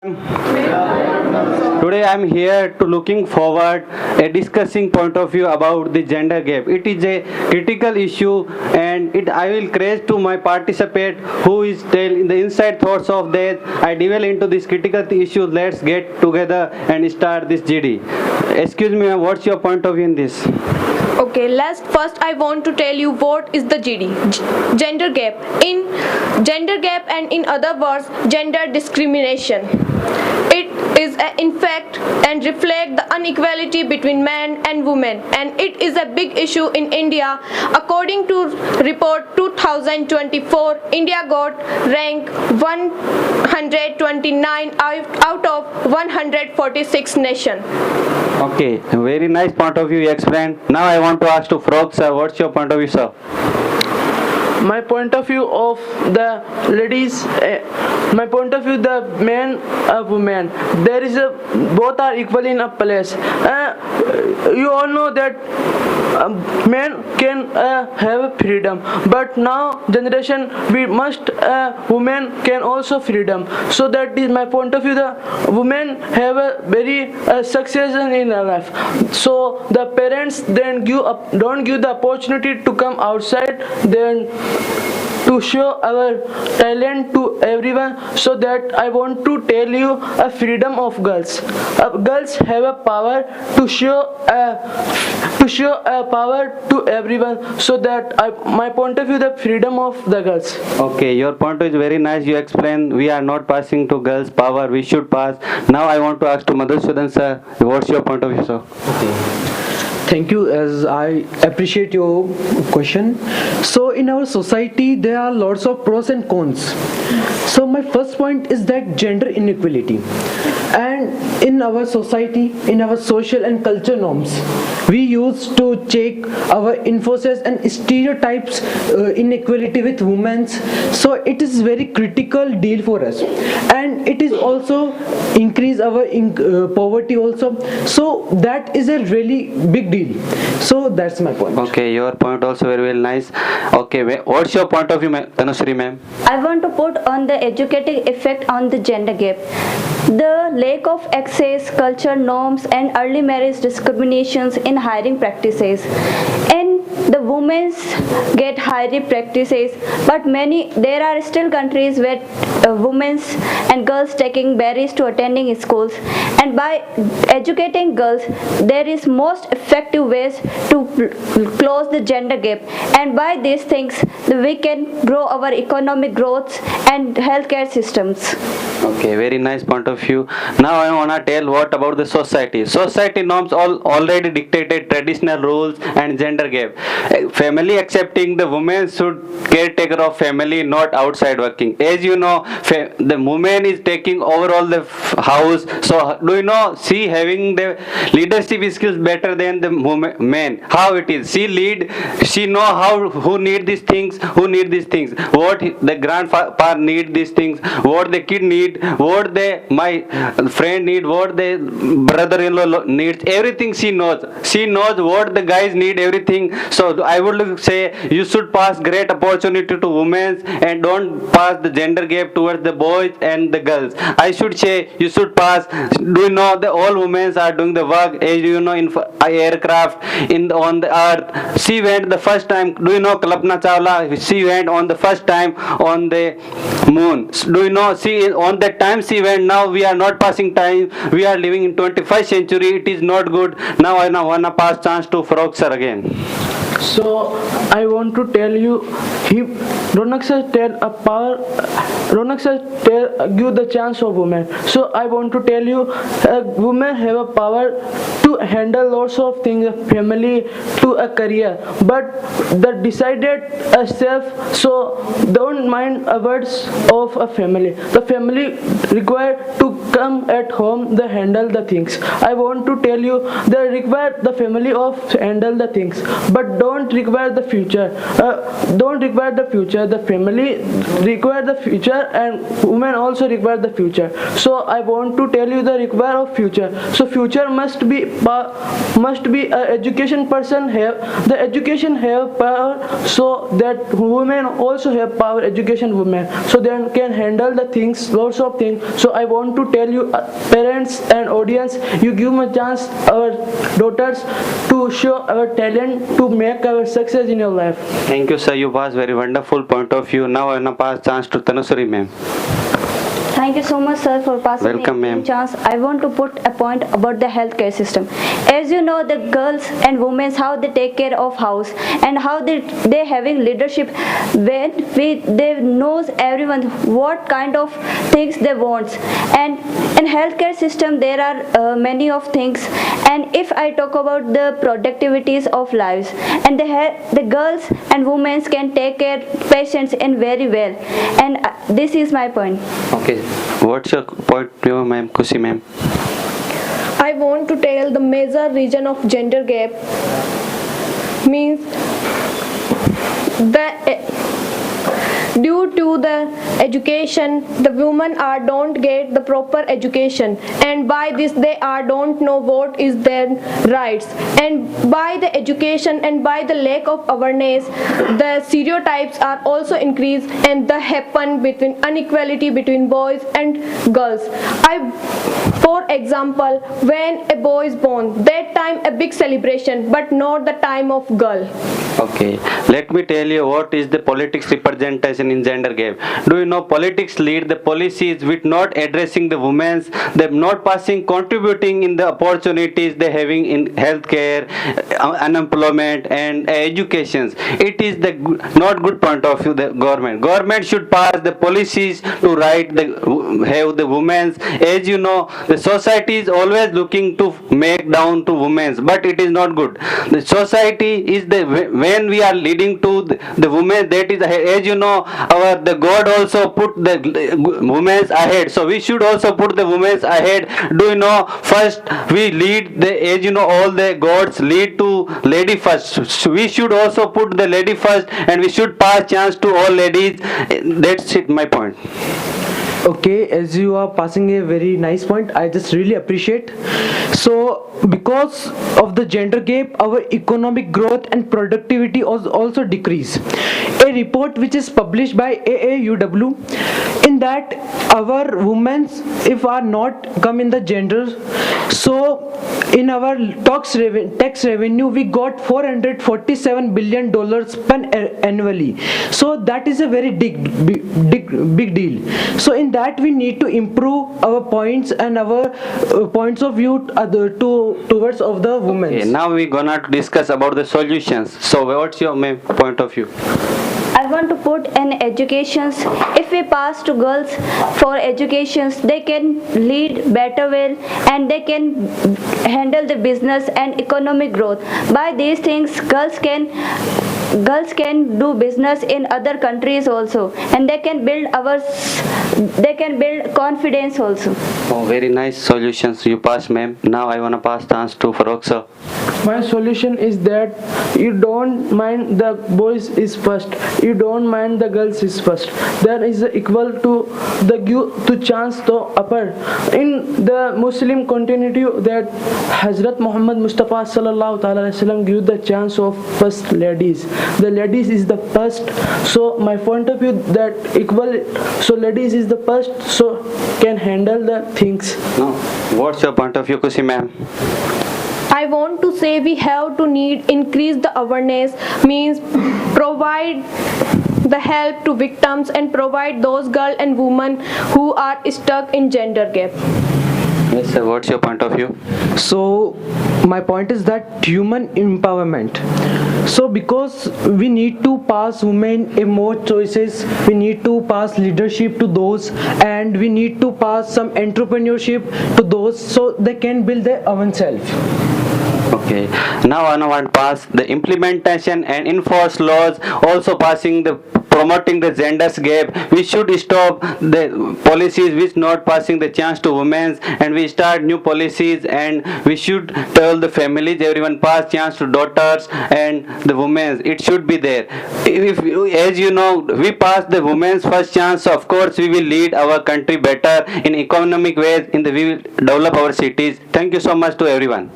Today I am here to looking forward a discussing point of view about the gender gap. It is a critical issue and I will craze to my participant who is tell in the inside thoughts of that. I delve into this critical issue. Let's get together and start this GD. Excuse me, what's your point of view in this? Okay, last first I want to tell you what is the GD. Gender gap. In gender gap and in other words, gender discrimination. It is in fact and reflect the inequality between men and women, and it is a big issue in India. According to report 2024, India got rank 129 out of 146 nation. Okay, very nice point of view you explained. Now I want to ask to Frog sir, what's your point of view, sir? My point of view of the ladies, my point of view the men women, there is a both are equal in a place. You all know that men can have freedom, but now generation we must women can also freedom. So that is my point of view. The women have a very success in their life. So the parents then don't give the opportunity to come outside, then to show our talent to everyone. So that I want to tell you a freedom of girls. Girls have a power to show a power to everyone. So that my point of view the freedom of the girls. Okay, your point is very nice. You explain we are not passing to girls power. We should pass. Now I want to ask to Madhusudan sir, what's your point of view, sir? Thank you, as I appreciate your question. So in our society there are lots of pros and cons. So my first point is that gender inequality, and in our society, in our social and culture norms, we used to check our emphasis and stereotypes inequality with women. So it is very critical deal for us, and it is also increase our poverty also. So that is a really big deal. So that's my point. Okay, your point also very nice. Okay, what's your point of view, Tanushree ma'am? I want to put on the educating effect on the gender gap. The lack of access, culture norms, and early marriage discriminations in hiring practices. And the women get hiring practices, but there are still countries where women and girls taking barriers to attending schools. And by educating girls, there is most effective ways to close the gender gap. And by these things, we can grow our economic growth and healthcare systems. Okay, very nice point of view. Now I wanna tell what about the society. Society norms already dictated traditional rules and gender gap. Family accepting the woman should caretaker of family, not outside working. As you know, the woman is taking overall the house. So do you know she having the leadership skills better than the man? How it is? She lead. She know who need these things, who need these things. What the grandfather need these things. What the kid need. What my friend need. What the brother-in-law needs. Everything she knows. She knows what the guys need. Everything. So I would say you should pass great opportunity to women and don't pass the gender gap towards the boys and the girls. I should say you should pass. Do you know the all women are doing the work, as you know, in aircraft on the earth. She went the first time. Do you know Kalpana Chawla? She went on the first time on the moon. Do you know she on that time she went? Now we are not passing time. We are living in 21st century. It is not good. Now I wanna pass chance to Frog sir again. So I want to tell you, Ronak sir give the chance of women. So I want to tell you, women have a power to handle lots of things, family to a career, but the decided self. So don't mind words of a family. The family required to come at home, they handle the things. I want to tell you, they require the family of handle the things, but don't don't require the future. Don't require the future. The family require the future, and women also require the future. So I want to tell you the require of future. So future must be a education person have the education have power, so that women also have power. Education women, so they can handle the things, lots of things. So I want to tell you, parents and audience, you give me a chance our daughters to show our talent to make our success in your life. Thank you, sir. You was very wonderful point of view. Now I wanna pass chance to Tanushree ma'am. Thank you so much, sir, for passing Welcome, me ma'am. a chance. I want to put a point about the healthcare system. As you know, the girls and women, how they take care of house and how they having leadership when they knows everyone what kind of things they want. And in healthcare system there are many of things. And if I talk about the productivities of lives, and the girls and women can take care patients in very well. And this is my point. Okay. What's your point, ma'am? Kushi ma'am. I want to tell the major reason of gender gap means that due to the education, the women are don't get the proper education, and by this they are don't know what is their rights. And by the education and by the lack of awareness, the stereotypes are also increased, and the happen between inequality between boys and girls. For example, when a boy is born, that time a big celebration, but not the time of girl. Okay, let me tell you what is the politics representation in gender gap. Do you know politics lead the policies with not addressing the women's, they not passing, contributing in the opportunities they having in healthcare, unemployment and education. It is the not good point of view. The government should pass the policies to right the have the women's. As you know, the society is always looking to make down to women's, but it is not good. The society is the when we are leading to the women, that is, as you know, the God also put the women's ahead, so we should also put the women's ahead. Do you know, first we lead the, as you know, all the gods lead to lady first, so we should also put the lady first, and we should pass chance to all ladies. That's it, my point. Okay, as you are passing a very nice point, I just really appreciate. So because of the gender gap, our economic growth and productivity also decrease. A report which is published by AAUW, in that our women, if are not come in the gender, so in our tax revenue we got $447 billion annually. So that is a very big deal. So in that we need to improve our points and our points of view towards of the women. Okay, now we're gonna discuss about the solutions. So what's your main point of view? I want to put in educations. If we pass to girls for educations, they can lead better well, and they can handle the business and economic growth. By these things, girls can do business in other countries also, and they can build confidence also. Oh, very nice solutions you passed, ma'am. Now I wanna pass chance to Farokh sir. My solution is that you don't mind the boys is first, you don't mind the girls is first. There is equal to the give to chance to upper. In the Muslim continuity that Hazrat Muhammad Mustafa sallallahu alaihi wasallam give the chance of first ladies. The ladies is the first. So my point of view that equal. So ladies is the first, so can handle the things. No. What's your point of view, Kushi ma'am? I want to say we have to increase the awareness, means provide the help to victims and provide those girls and women who are stuck in gender gap. Yes sir, what's your point of view? So my point is that human empowerment. So because we need to pass women a more choices, we need to pass leadership to those, and we need to pass some entrepreneurship to those, so they can build their own self. Okay. Now I want to pass the implementation and enforce laws, also passing the promoting the genders gap. We should stop the policies which not passing the chance to women, and we start new policies, and we should tell the families everyone pass chance to daughters and the women. It should be there. If as you know, we pass the women's first chance, of course we will lead our country better in economic ways, we will develop our cities. Thank you so much to everyone.